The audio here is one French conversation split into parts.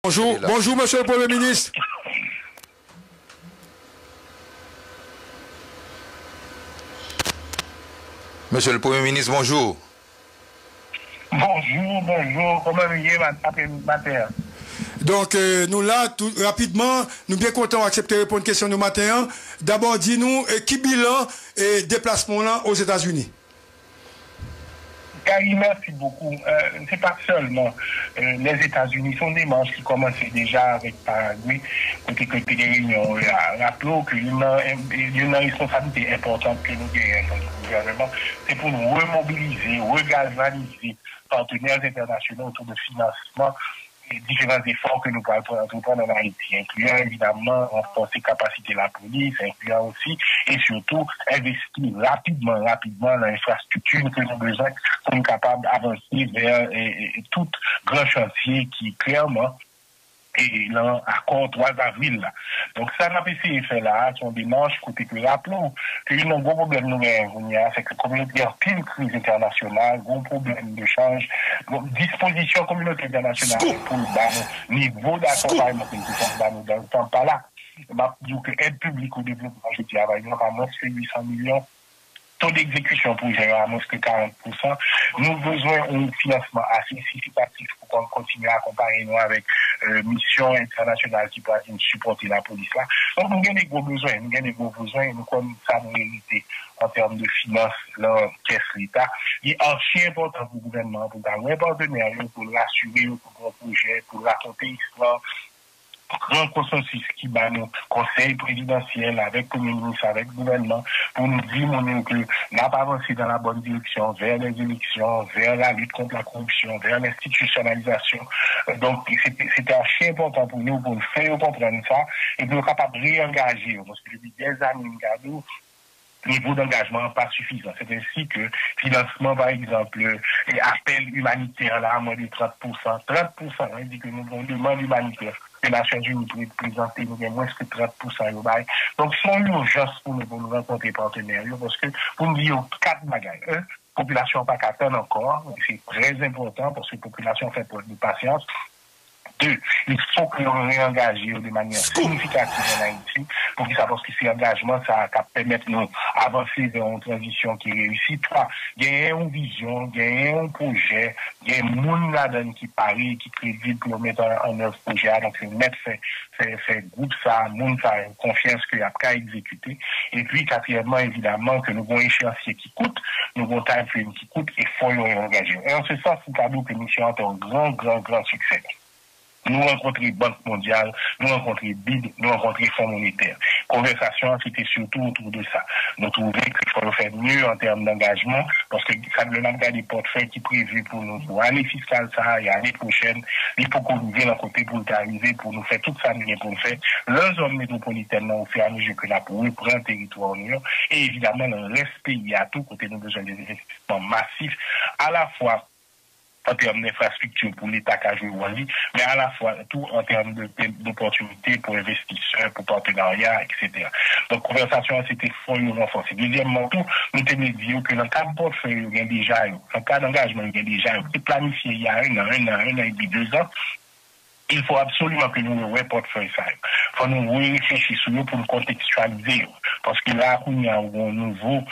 Bonjour, bonjour, monsieur le Premier ministre. Monsieur le Premier ministre, bonjour. Bonjour, bonjour, comment vous matin? Donc, nous là, tout rapidement, nous bien contents d'accepter de répondre à une question du matin. D'abord, dis-nous, qui bilan et déplacement là aux États-Unis? Gary, merci beaucoup. C'est pas seulement les États-Unis, sont des manches qui commençaient déjà avec Paraguay, côté des réunions. Rappelons qu'il y a une responsabilité importante que nous gagnons dans le gouvernement, c'est pour nous remobiliser, regalvaniser partenaires internationaux autour de financement et différents efforts que nous pouvons entreprendre en Haïti, incluant évidemment renforcer capacité de la police, incluant aussi et surtout investir rapidement dans l'infrastructure que nous avons besoin pour être capables d'avancer vers tout grand chantier qui clairement et l'accord 3 avril là. Donc ça n'a pas essayé de faire là, sont des manches côté que rappelons qu'il y a un gros problème nous c'est que la communauté a pile crise internationale, gros problème de change, disposition communauté internationale pour le niveau d'accompagnement que nous dans le temps pas là. Donc aide publique au développement, je dis par exemple à moins de 800 millions. Taux d'exécution pour gérer à moins que 40%. Nous avons besoin d'un financement assez significatif pour continuer à accompagner nous avec mission internationale qui peut supporter la police là. Donc nous avons des gros besoins, nous comme ça nous hériter en termes de finances dans caisse l'État. Il est archi important pour le gouvernement, pour avoir un partenaire, pour l'assurer, pour le projet, pour raconter l'histoire. Grand consensus qui bat nos conseils présidentiels avec le Premier ministre, avec le gouvernement, pour nous dire que nous n'avons pas avancé dans la bonne direction vers les élections, vers la lutte contre la corruption, vers l'institutionnalisation. Donc, c'était archi important pour nous faire comprendre ça et pour nous capables de réengager. Parce que depuis des années, nous niveau d'engagement pas suffisant. C'est ainsi que financement, par exemple, et appel humanitaire là, à moins de 30%. 30%, on dit que nous avons une demande humanitaire. Les Nations Unies pour présenter, nous avons moins que 30%. Donc, c'est une urgence pour nous rencontrer partenaires, parce que pour nous dire 4 bagages. Population pas qu'attendre encore, c'est très important parce que la population fait preuve de patience. 2, il faut que nous réengagions de manière significative en Haïti pour que ça, parce que ces engagements, ça va permettre de nous avancer vers une transition qui réussit. 3, il y a une vision, il y a un projet, il y a un monde là-dedans qui parie, qui crédite pour mettre en œuvre le projet. Donc, c'est mettre fait groupe ça, monde ça, confiance qu'il y a qu'à exécuter. Et puis, quatrièmement, évidemment, que nous avons un échéancier qui coûte, nous avons un time frame qui coûte et il faut y engager. Et en ce sens, c'est cadeau que nous sommes un grand succès. Nous rencontrer Banque mondiale, nous rencontrer BID, nous rencontrer Fonds monétaire. Conversation, c'était surtout autour de ça. Nous trouvons qu'il faut le faire mieux en termes d'engagement, parce que ça nous a des portefeuilles qui prévus pour nous, pour l'année fiscale, ça, et l'année prochaine, il faut qu'on vienne à côté pour arriver, pour nous faire tout ça, pour nous faire la zone métropolitaine, au fur et à mesure que là, pour reprendre le territoire union, et évidemment, le respect, il y a tout, côté nous besoin des investissements massifs, à la fois en termes d'infrastructure pour l'État qui a joué Wally, mais à la fois tout en termes d'opportunités pour investisseurs, pour partenariats, etc. Donc, conversation, c'était fort renforcé. Deuxièmement, tout, nous tenons dire que dans le cas de portefeuille, il y a déjà, dans le cas d'engagement, il y a déjà, c'est planifié il y a un an et demi, 2 ans. Il faut absolument que nous le portefeuille ça. Il faut nous réfléchir sur nous pour nous contextualiser. Parce que là, il y a un nouveau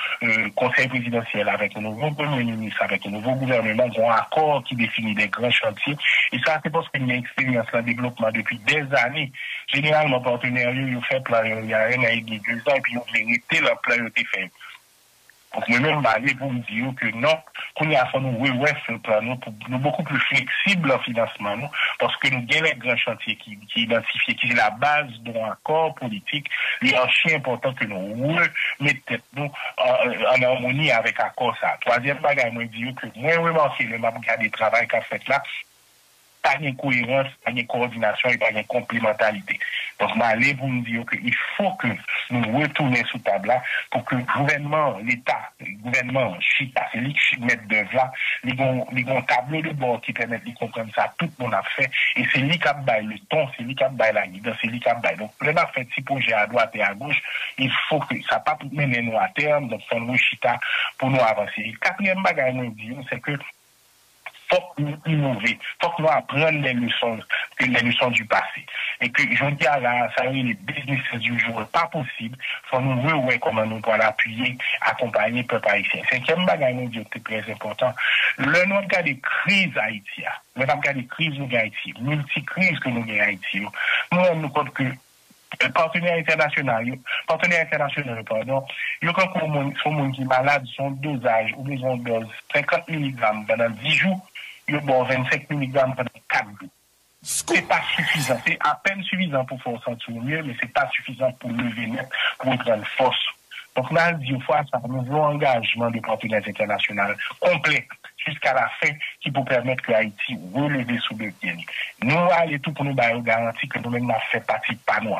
conseil présidentiel avec un nouveau premier ministre, avec un nouveau gouvernement, un accord qui définit des grands chantiers. Et ça, c'est parce qu'il y a une expérience en développement depuis des années. Généralement, partenaires, ils ont fait plan, il y a un an et demi, 2 ans, et puis ils ont vérité leur plan, ils ont été fait. Donc, moi-même, je pour vous dire que non, qu'on y a fait nous, ce plan, nous beaucoup plus flexible en financement, nous, parce que nous avons les grands chantiers qui identifient, qui est la base d'un accord politique. Il est archi important que nous remettons nous en harmonie avec l'accord ça. Troisième bagage, moi, je dis que moi, remarqué le map de travail qu'a fait là, pas de cohérence, pas de coordination et pas de complémentarité. Donc, je vais vous dire qu'il faut que nous retournions sous table là pour que le gouvernement, l'État, le gouvernement, Chita, c'est lui qui met d'œuvre là, ils ont un tableau de bord qui permet de comprendre ça, tout le monde a fait, et c'est lui qui a baillé le ton, c'est lui qui a baillé la guidance, c'est lui qui a baillé. Donc, on a fait 6 projets à droite et à gauche, il faut que ça ne pas mener nous à terme, donc, faut nous Chita pour nous avancer. Et quatrième bagage, nous disons, c'est que faut que nous innover, faut que nous apprenions les leçons du passé. Et que je dis là, ça y est, les business du jour, pas possible. Faut nous voir comment nous pouvons appuyer, accompagner le peuple haïtien. Cinquième bagage, nous dit très important. Le nom de des crises haïtiennes, le nom de des crises nous Haïti, multi-crises que nous avons Haïti, nous compte que partenaires internationaux, pardon, il y a quand monde qui est malade, son dosage, ou besoin de dose 50 mg pendant 10 jours, il y a 25 mg pendant 4 jours. C'est pas suffisant. C'est à peine suffisant pour faire sentir mieux, mais c'est pas suffisant pour lever net, pour prendre force. Donc, là, il faut un nouveau engagement des partenaires internationaux complet jusqu'à la fin qui peut permettre que Haïti relève sous le pied. Nous, allons tout pour nous garantir que nous-mêmes, nous fait partie pas nous.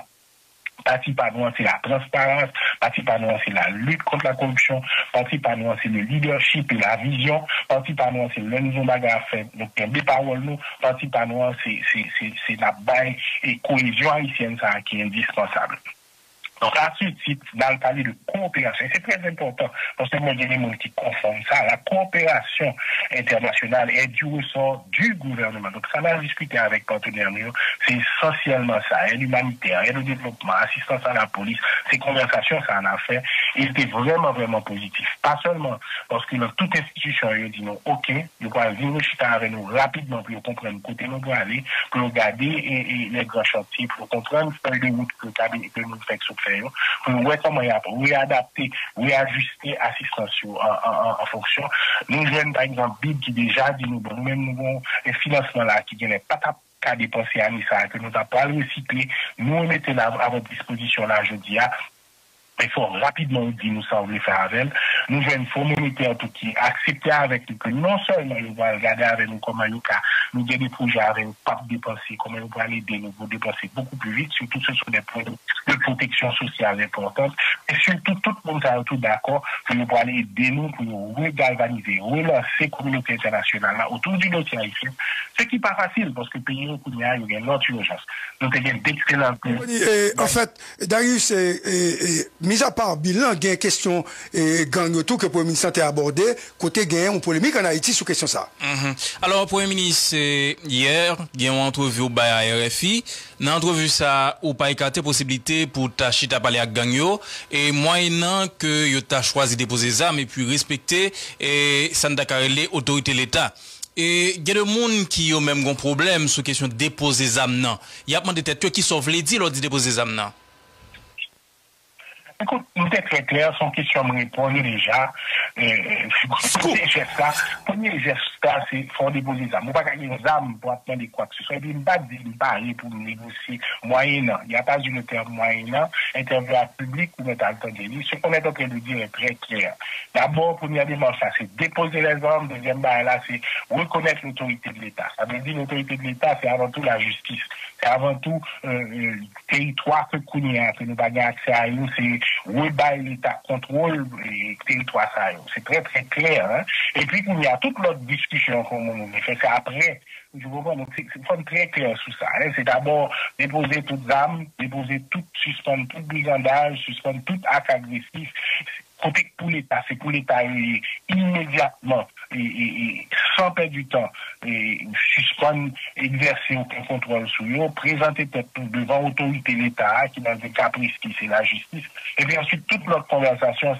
Parti par nous, c'est la transparence. Parti par nous, c'est la lutte contre la corruption. Parti par nous, c'est le leadership et la vision. Parti par nous, c'est le nouveau bagage à faire. Donc, des paroles, nous. Parti par nous, c'est la baille et cohésion haïtienne, ça, qui est indispensable. Donc, à ce titre, dans le parler de coopération, c'est très important, parce que moi, il y a des gens qui confondent ça. La coopération internationale est du ressort du gouvernement. Donc, ça va discuter avec partenaires, c'est essentiellement ça, aide humanitaire, aide au développement, assistance à la police. Ces conversations, ça en a fait, et c'était vraiment, vraiment positif. Pas seulement parce que dans toute institution, ils disent non, ok, nous pouvons venir chiter avec nous rapidement pour comprendre côté nous doit aller, pour regarder et les grands chantiers, pour comprendre les routes que nous faisons pour voir comment il y a réadapter, réajuster assistance en fonction. Nous avons par exemple BID qui déjà dit nous-mêmes nous avons un financement là qui n'est pas qu'à dépenser à Nissa, que nous n'avons pas recyclé. Nous mettons à votre disposition là, je dis, il faut rapidement dire nous ça, on veut faire avec elle. Nous avons une forme monétaire tout qui accepter avec nous que non seulement nous va regarder avec nous comment nous avons des projets avec nous, pas dépenser, comment nous allons aider nous pour dépenser beaucoup plus vite, surtout ce sont des projets de protection sociale importantes, et surtout tout le monde est tout d'accord que nous allons aider nous pour nous regalvaniser, relancer la communauté internationale là, autour du dossier haïtien, ce qui n'est pas facile parce que le pays il y a une autre urgence. Donc il y a d'excellents. En fait, Darius, mis à part bilan, il y a une question gang tout que le Premier ministre a abordé, côté gain une polémique en Haïti sur question ça. Alors, le Premier ministre, hier, il y a une entrevue au RFI. Dans l'entrevue, ça, ou pas écarté possibilité pour tâcher à parler avec gang yo, et moyennant que yo t'a choisi de déposer des armes et puis respecter, et ça n'a qu'à les autorités de l'État. Et il y a des gens qui ont même un problème sur la question de déposer des armes. Il y a des têtes qui sauvent les dits lors de déposer des armes. Écoute, nous sommes très clair, son question me répond déjà. Premier geste là, c'est faut déposer des armes. On ne peut pas gagner des armes pour attendre quoi que ce soit. Et puis, il ne pas dire pour négocier moyennant. Il n'y a pas eu le terme moyennant, interview public ou mettre à l'entendre. Ce qu'on est en train de dire est très clair. D'abord, première démarche, c'est déposer les armes. Deuxième là, c'est reconnaître l'autorité de l'État. Ça veut dire l'autorité de l'État, c'est avant tout la justice. C'est avant tout le territoire que nous avons accès à nous, c'est rebailler l'État contrôle le territoire ça. C'est très très clair. Hein? Et puis il y a toute l'autre discussion qu'on a fait. C'est après. Je vois donc c'est très clair sur ça. Hein? C'est d'abord déposer toutes armes, suspendre tout brigandage, suspendre tout acte agressif. Pour l'État, c'est pour l'État immédiatement et sans perdre du temps et suspendre, exercer aucun contrôle sur eux, présenter tête devant l'autorité de l'État qui dans des cas précis, c'est la justice. Et puis ensuite, toute notre conversation,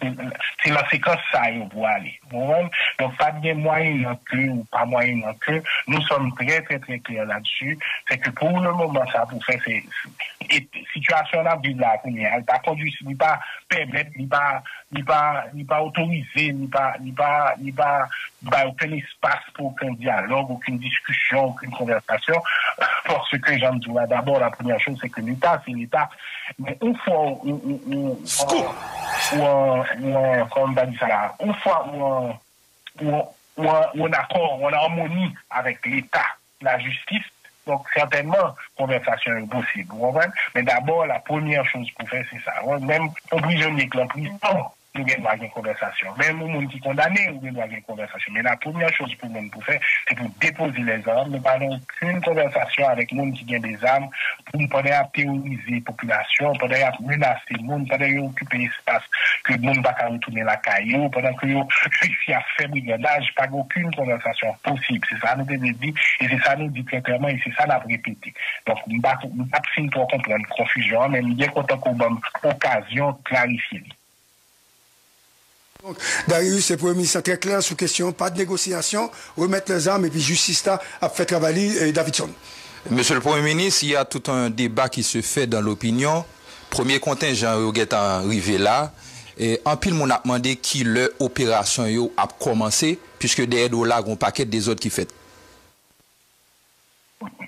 c'est la séquence ça pour aller. Donc, pas bien moyen que ou pas moyen que, nous sommes très, très, très clairs là-dessus. C'est que pour le moment, ça pour faire ces situations là, elle n'a pas conduit, il n'a pas permettre, il n'a pas autorisé, il n'a aucun espace pour aucun dialogue, aucune discussion, aucune conversation. Parce que j'en dis d'abord, la première chose, c'est que l'État, c'est l'État. Mais une fois on accord, on a harmonie avec l'État, la justice. Donc, certainement, conversation est possible. Mais d'abord, la première chose pour faire, c'est ça. Même un prisonnier que la prison, nous devons avoir une conversation. Même les gens qui sont condamnés, nous devons avoir une conversation. Mais la première chose pour nous pour faire, c'est pour déposer les armes. Nous n'avons aucune conversation avec les gens qui ont des armes pour nous parler à terroriser la population, pour à menacer les gens, pour occuper l'espace que le monde ne va pas retourner la caillou, pendant que nous réussissons à faire brigandage, pas aucune conversation possible. C'est ça nous devons dire, et c'est ça nous dit très clairement, et c'est ça nous avons répété. Donc, nous ne pouvons pas comprendre confusion, mais nous bien content qu'on ait occasion de clarifier. Donc, Darius, le Premier ministre très clair sur question, pas de négociation, remettre les armes et puis justice a fait travailler Davidson. Monsieur le Premier ministre, il y a tout un débat qui se fait dans l'opinion. Premier contingent est arrivé là. Et en pile, on a demandé qui l'opération a commencé, puisque derrière là, on paquet des autres qui fait.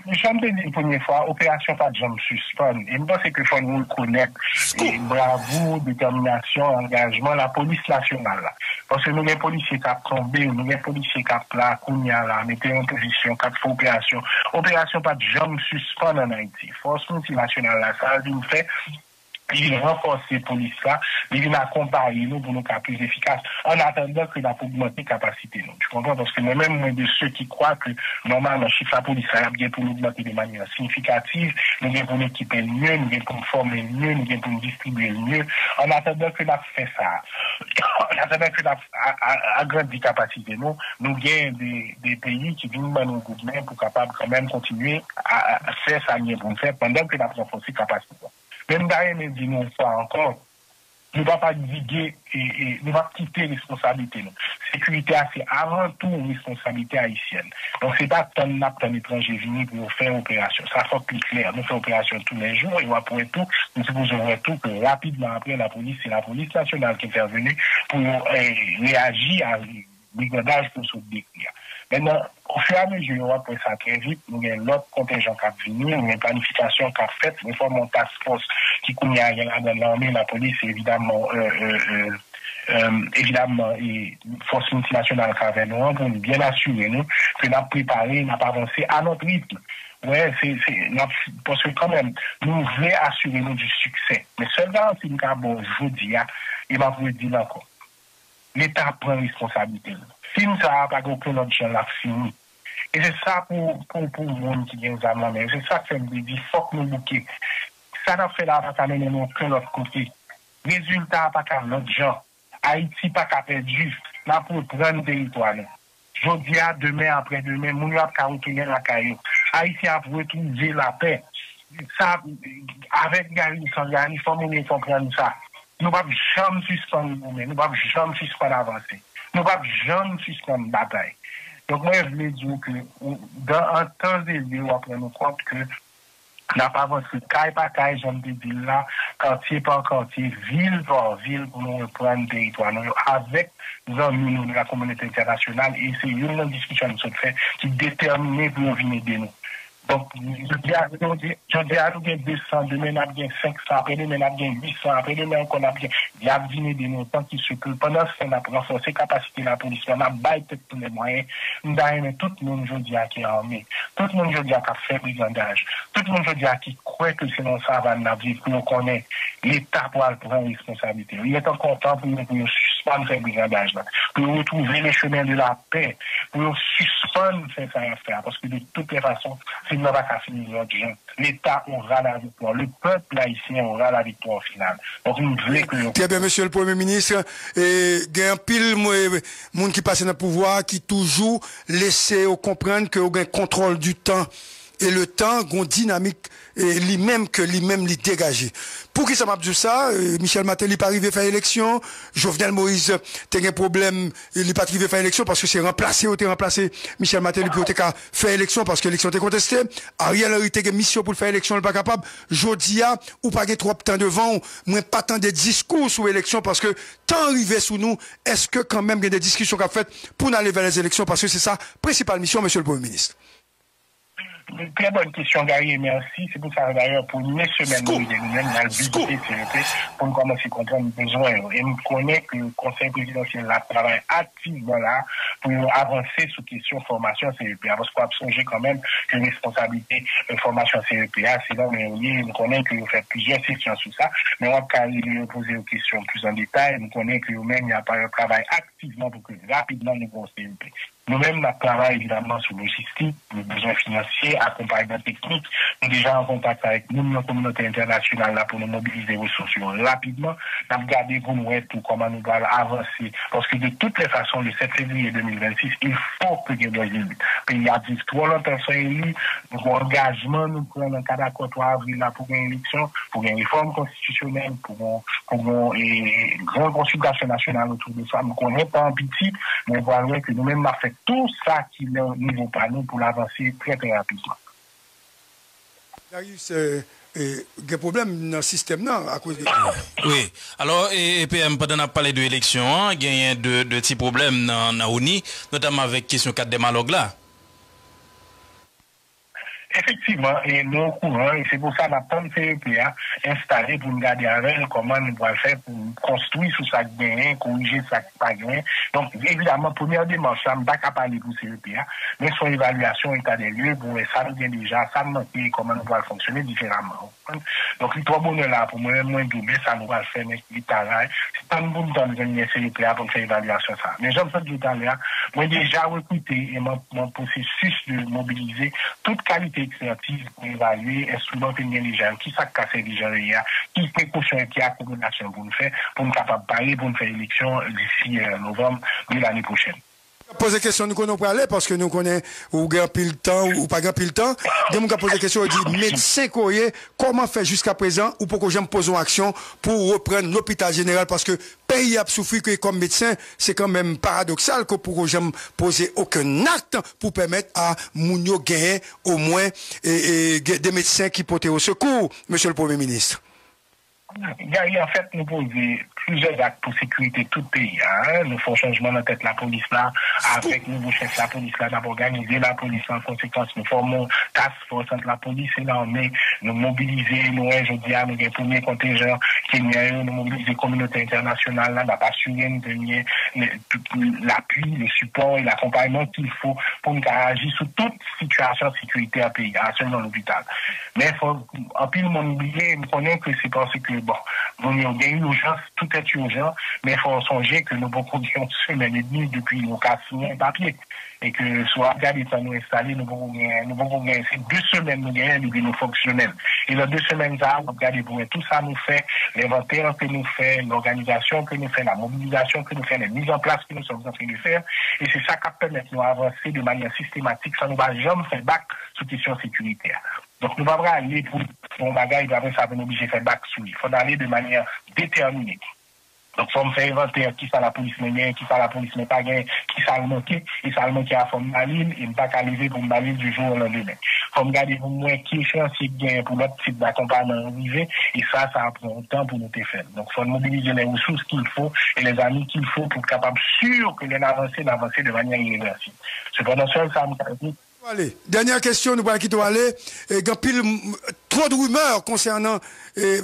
J'aime te dire une première fois, opération pas de jambes suspendre. Et je pense que faut nous connaître. Et bravo, détermination, engagement, la police nationale là. Parce que nous les policiers qui ont tombé, nous les policiers qui ont là, Kounia là, mettez en position, qui ont fait opération. Opération pas de jambes suspendre en Haïti. Force multinationale là, ça a dû nous faire. Il renforce ces polices-là, il vient accompagner nous pour nous être plus efficaces, en attendant que la augmenter la capacité. Tu comprends? Parce que nous-mêmes, de ceux qui croient que normalement, le chiffre de la police a bien pour nous augmenter de manière significative, nous bien pour nous équiper mieux, nous bien pour nous former mieux, nous bien pour nous distribuer mieux, en attendant que nous fait ça. En attendant que nous agrandit la capacité. Nous gagnons des pays qui viennent dans nos gouvernements pour capable quand même continuer à faire ça mieux pour nous faire pendant que nous renforcé la capacité. Même derrière, nous disons une fois encore, nous ne pouvons pas diguer et nous ne pouvons pas quitter les responsabilités. Sécurité, c'est avant tout une responsabilité haïtienne. Donc, ce n'est pas tant étranger venir pour faire opération. Ça faut plus clair. Nous faisons opération tous les jours et après tout, nous supposons tout que rapidement après la police, c'est la police nationale qui est intervenue pour réagir à brigandage pour se décrire. Maintenant, au fur et à mesure, on va faire ça très vite. Nous avons l'autre contingent qui a venu, nous avons une planification qui a fait, nous formons une task force qui connaît dans l'armée, la police, évidemment, et force multinationale qui avec nous, pour nous bien assurer nous que nous avons préparé, nous avons avancé à notre rythme. Ouais, parce que quand même, nous voulons assurer nous du succès. Mais seulement si nous avons, je vous dis, et ma vous dire encore, l'État prend responsabilité. Film ça n'a pas aucun autre gens l'a fini. Et c'est ça pour le monde qui vient des âmes, mais c'est ça que je me dis, il faut que nous bouquons. Ça n'a fait là, pas mener nous aucun autre côté. Résultat, pas qu'à l'autre gens. Haïti, pas qu'à perdu. Là, pour prendre des territoires. Jeudi, demain, après-demain, nous n'avons qu'à retourner la caillou. Haïti a retrouvé la paix. Ça, avec Gary, sans Gary, il faut nous comprendre ça. Nous ne pouvons jamais suspendre nous-mêmes, nous ne pouvons jamais suspendre avancer. Nous ne pouvons jamais suspendre la bataille. Donc, moi, je voulais dire que dans un temps élevé, on prend nous compte que n'a pas avancé caille par caille, j'aime dire là, quartier par quartier, ville par ville, pour nous reprendre le territoire. Nous, avec les amis de la communauté internationale, et c'est une discussion qui se fait qui est déterminée pour venir aider nous. Donc, je dis à nous, bien 200, demain, on a bien 500, après demain, on a bien 800, après demain, on a bien, il y a venu des montants qui se que pendant ce temps, on a renforcé la capacité de la police, on a baillé tous les moyens, nous avons tout le monde, je dis, qui est armé, tout le monde, je dis, qui a fait brigandage, tout le monde, je dis, qui croit que c'est dans ça, va naviguer, pour nous connaître, l'État pour prendre responsabilité. Il est encore temps pour nous suspendre ce brigandage là, pour retrouver les chemins de la paix, pour suspendre faire ça à faire, parce que de toutes les façons, c'est n'a pas qu'à finir l'autre gens. L'État aura la victoire. Le peuple haïtien aura la victoire finale. Donc, nous voulons que... Très bien, monsieur le Premier ministre. Et il y a un pile monde qui passe dans le pouvoir qui toujours laissé comprendre qu'il y a un contrôle du temps. Et le temps, une dynamique, lui-même que lui-même lui dégagé. Pour qui ça m'a dit ça, Michel Martelly n'est pas arrivé à faire élection, Jovenel Moïse a un problème, il n'est pas arrivé à faire élection parce que c'est remplacé Michel Martelly pour faire élection parce que l'élection était contestée. Ariel Henry a une mission pour faire élection, il n'est pas capable. Jodia, ou pas trop de temps devant, moins pas tant de discours sur l'élection parce que tant arrivé sous nous, est-ce que quand même il y a des discussions qu'a faites pour aller vers les élections parce que c'est ça, principale mission, monsieur le Premier ministre. Très bonne question, Gary, merci. C'est pour ça, d'ailleurs, pour une semaine, nous-mêmes, dans le visiter CEP, pour nous commencer à comprendre nos besoins. Et nous connaissons que le Conseil présidentiel là, travaille activement là pour avancer sur question formation CEP. Parce qu'on a songé quand même que responsabilité de formation CEP, c'est là, mais nous connaissons que vous faites plusieurs sessions sur ça, mais on va poser aux questions plus en détail. Nous connaissons que nous-mêmes, il y a pas un travail activement pour que rapidement nous avons CEP. Nous-mêmes, nous travaillons évidemment sur logistique, les besoins financiers, accompagnement technique. Nous sommes déjà en contact avec nous, la communauté internationale, là, pour nous mobiliser les ressources rapidement. Nous avons regardé pour nous tout comment nous allons avancer. Parce que de toutes les façons, le 7 février 2026, il faut que nous ayons élus. Il y a 3 personnes élues, nous avons engagement, nous prenons un cas d'accord 3 avril là pour une élection, pour une réforme constitutionnelle, pour une grande consultation nationale autour de ça. Nous connaissons pas en petit, mais voilà que nous-mêmes, nous avons fait tout ça qui est au niveau pas nous pour l'avancer très très rapidement. Darius, il y a des problèmes dans le système à cause de... Oui. Alors, PM, pendant qu'on a parlé de l'élection, il y a de petits problèmes dans l'ONI, notamment avec la question 4 des malogues là. Effectivement, et nous au courant, et c'est pour ça que la PAM CEP a installé pour nous garder avec comment nous allons faire pour construire sur ça qui est corriger ça qui pas bien. Donc, évidemment, première démarche, ça ne va pas parler pour CEP, mais son évaluation état des lieux, bon, ça nous vient déjà, ça nous montre comment nous allons fonctionner différemment. Donc, les 3 bonnes là, pour moi, moins doublé, ça nous va faire, mais le travail, c'est pas une bonne temps de venir CEP pour faire évaluation ça. Mais j'aime ça tout à l'heure, moi, déjà recruté et mon processus de mobiliser toute qualité expertise pour évaluer instruments que nous avons déjà, qui ça casse les gens, qui précaution qui accumulation pour nous faire, pour nous capable de parler, pour nous faire élection d'ici novembre de l'année prochaine. Poser question, nous connaissons pas aller parce que nous connaissons ou gagne pile temps ou pas gagne pile temps. Donc, nous poser question, on dit, médecin courrier, comment faire jusqu'à présent ou pour que j'aime poser une action pour reprendre l'hôpital général parce que pays a souffert que comme médecin, c'est quand même paradoxal que pour que j'aime poser aucun acte pour permettre à Mounio gagner au moins des médecins qui portent au secours, monsieur le Premier ministre. En fait, nous posons plusieurs actes pour sécurité tout le pays. Nous faisons changement dans tête la police là, avec le nouveau chef de la police là, d'abord organiser la police en conséquence. Nous formons task force entre la police et l'armée, nous mobiliser, nous, je dis, nous avons un premier contingent kenyan, nous mobiliser la communauté internationale là, n'a pas assuré nous donner l'appui, le support et l'accompagnement qu'il faut pour nous agir sur toute situation de sécurité à pays, à seulement l'hôpital. Mais en plus, mon oublié, nous connaissons que c'est parce que bon, il y a une urgence, tout est urgent, mais il faut songer que nous avons une semaine et demie depuis nos cas signés un papier. Et que soit regardé ça nous installer, nous avons gagné 2 semaines nous gagnons depuis nos fonctionnels. Et dans 2 semaines, ça, nous regardez pour tout ça nous fait, l'inventaire que nous fait, l'organisation que nous fait, la mobilisation que nous fait, les mises en place que nous sommes en train de faire. Et c'est ça qui permet de nous avancer de manière systématique. Ça nous va jamais faire bac sur question sécuritaire. Donc, nous ne pouvons pas aller pour mon bagage, ça va nous obliger de faire bac sous. Il faut aller de manière déterminée. Donc, il faut me faire inventaire qui ça la police n'a gagné, qui ça la police n'a pas gagné, qui ça le manqué, et ça le manqué à forme maline, et ne pas qu'à lever pour maline du jour au lendemain. Il faut me garder pour moi qui est chantier gain pour notre type d'accompagnement arrivé, et ça prend temps pour nous faire. Donc, il faut mobiliser les ressources qu'il faut et les amis qu'il faut pour être capable sûr que l'avancée de manière irréversible. Cependant, ça me dit. Allez, dernière question, nous allons quitter aller. Il y a trop de rumeurs concernant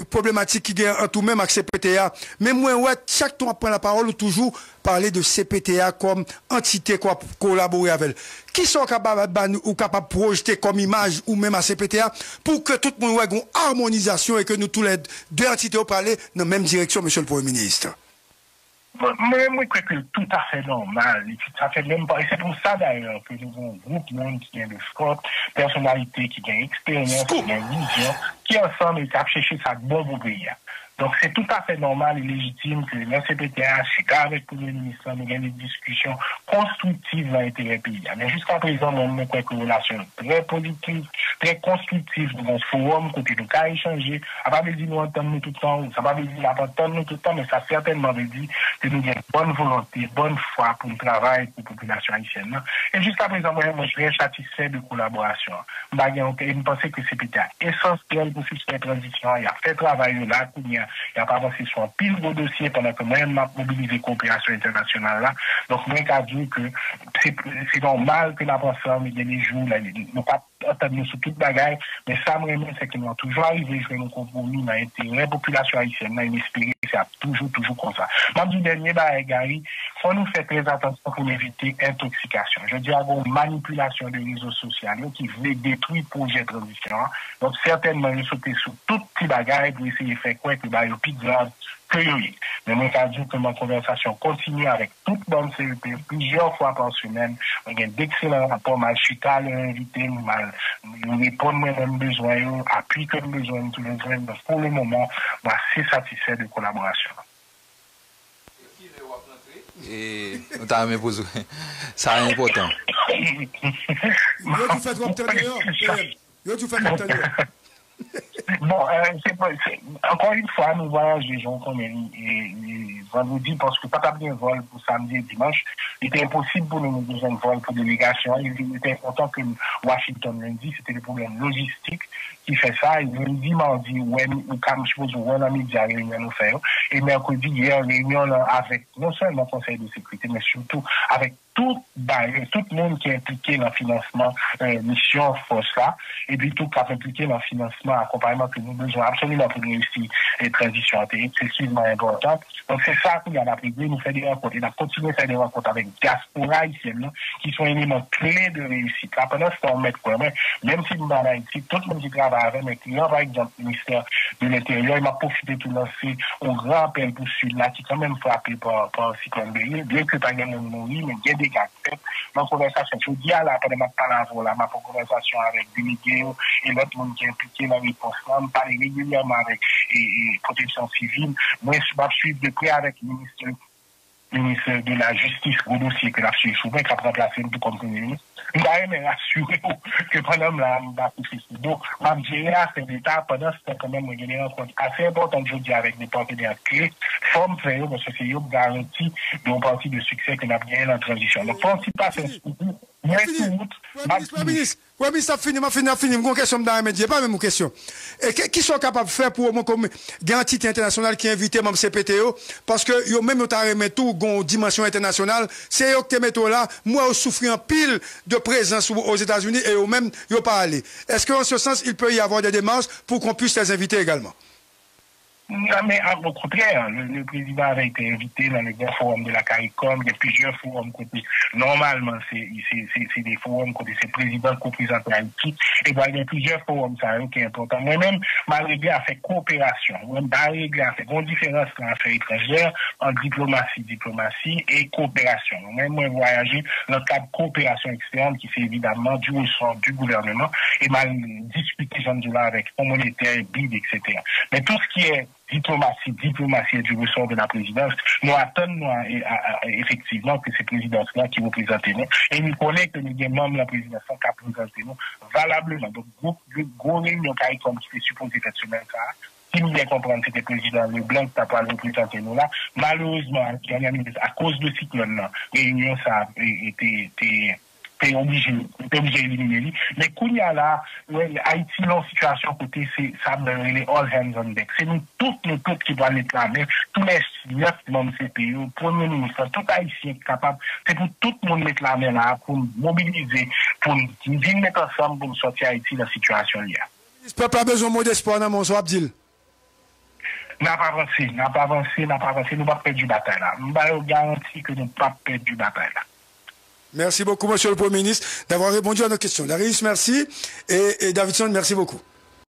problématiques qui gagnent en tout même avec CPTA. Mais moi, ouais, chaque fois qu'on prend la parole, toujours parler de CPTA comme entité quoi pour collaborer avec elle. Qui sont capables de projeter comme image ou même à CPTA pour que tout le monde ait une harmonisation et que nous tous les 2 entités au parler dans la même direction, monsieur le Premier ministre? Moi, je crois que tout à fait normal. Ça fait même pas. Et c'est pour ça d'ailleurs que nous avons un groupe monde qui a de scope, personnalité qui a expérience, qui a vision, qui ensemble est à chercher ça bon pour pays. Donc, c'est tout à fait normal et légitime que le CPTA, avec le Premier ministre, nous avons des discussions constructives dans l'intérêt pays. Mais jusqu'à présent, nous avons quelques relations très positives, très constructives dans ce forum, côté nous avons échangé. Ça ne veut pas dire nous entendons tout le temps, ça ne veut pas dire nous entendons tout le temps, mais ça certainement veut dire que nous avons bonne volonté, bonne foi pour le travail pour la population haïtienne. Et jusqu'à présent, moi, je suis très satisfait de collaboration. Je pense que le CPTA est essentiel pour cette transition. Il y a fait travail là, il a pas avancé sur un pile de dossier pendant que moi-même m'a mobilisé coopération internationale là. Donc, moi, je dis que c'est normal que la personne, il y a des jours, là, nous pas entendre sur toute bagaille, mais ça me remet, c'est que nous avons toujours arrivé à jouer nos compromis dans l'intérêt de la population haïtienne, et espérer que c'est toujours comme ça. Même du dernier, Gary, il faut nous faire très attention pour éviter intoxication. Je dis à une manipulation des réseaux sociaux qui veut détruire le projet de transition. Donc, certainement, nous sauter sur tout petit bagaille pour essayer de faire quoi que le plus grave que oui. Mais moi, je dis que ma conversation continue avec toute bonne CEP plusieurs fois par semaine. On a d'excellents rapports. Je suis allé inviter, je réponds moi-même besoin, appui que besoin, tous les besoins. Donc, pour le moment, je suis assez satisfait de collaboration. Et t'as même posé. Ça est important. Yo, tu fais trop de Bon, encore une fois, nous voyageons comme vendredi parce que pas de vol pour samedi et dimanche. Il était impossible pour nous de un vol pour délégation. Il était important que Washington lundi, c'était le problème logistique qui fait ça. Et lundi, mardi, comme je suppose, on a mis la réunion nous faire. Et mercredi, hier, réunion avec non seulement le Conseil de sécurité, mais surtout avec tout le monde qui est impliqué dans le financement mission force là, et puis tout qui est impliqué dans le financement accompagnement que nous avons besoin absolument pour réussir les transitions intéressantes, c'est extrêmement important. Donc c'est ça qu'il y a appris, nous faire des rencontres, et on a continué à faire des rencontres avec diaspora haïtienne, qui sont éléments clés de réussite. Là, pendant ce temps, on met quoi, même si nous dans Haïti, tout le monde qui travaille avec mes clients, par exemple, le ministère de l'Intérieur, il m'a profité de lancer un grand appel pour celui-là, qui est quand même frappé par le cyclone Béryl, bien que pas gagné mourir, mais il y a des gars. Ma conversation, je dis à la pendant ma parole, ma conversation avec délégués et l'autre monde qui est impliqué dans les réponse, je parle régulièrement avec protection civile. Moi, je suis de près avec le ministre de la Justice, gros dossier que la suite souvent, qui a remplacé tout comme premier ministre. Je vais rassurer que pendant la donc, je vais faire l'État pendant ce temps, quand même, il y a des rencontres assez importantes, je dis, avec des partenaires clés, forme faire, parce que c'est une garantie d'une partie de succès que nous avons gagné dans la transition. Donc, pour pas faire ce oui, mais ça finit, une question dans les pas même une question. Et qui sont capables de faire pour moi comme une entité internationale qui invite même CPTO, parce que yo même ta remet tout gon dimension internationale, c'est eux qui mettent là, moi je souffre en pile de présence aux États-Unis et eux même yo pas aller. Est-ce qu'en ce sens il peut y avoir des démarches pour qu'on puisse les inviter également? Non, mais au contraire, le président avait été invité dans les forums de la CARICOM, il y a plusieurs forums côté. Normalement, c'est des forums côté c'est président qui représente Haïti. Et bien, il y a plusieurs forums, ça qui est important. Moi-même, ma réglé a fait coopération. Moi-même, ma réglé a fait une différence en affaires étrangères, en diplomatie et coopération. Moi-même, moi, voyager dans le cadre de coopération externe, qui c'est évidemment du ressort du gouvernement, et m'a discuté, j'en dis là, avec fonds monétaire, BID, etc. Mais tout ce qui est diplomatie du ressort de la présidence, nous attendons effectivement que ces présidences-là qui représentent nous, et nous connaissons que nous avons membres de la présidence qui représentent nous valablement. Donc, gros réunion CARICOM qui est supposé être sur le même cas, si nous bien comprendre c'était le président Leblanc qui n'a pas représenté nous là, malheureusement, à cause de cyclone, la réunion ça a été obligé d'éliminer. Mais quand il y a là, Haïti, dans situation côté, c'est ça, les all hands on deck. C'est nous toutes qui doivent réclamer, tous les 9 membres CPO, Premier ministre, tout Haïtien capable, c'est pour tout le monde réclamer là, pour mobiliser, pour venir mettre ensemble pour sortir Haïti dans la situation là. Il n'y a pas besoin de mot d'espoir dans mon Abdil. N'a pas avancé, nous ne pouvons pas perdre du bataille là. Nous garantis que nous ne pouvons pas perdre du bataille là. Merci beaucoup, monsieur le Premier ministre, d'avoir répondu à nos questions. Darius, merci. Et Davidson, merci beaucoup.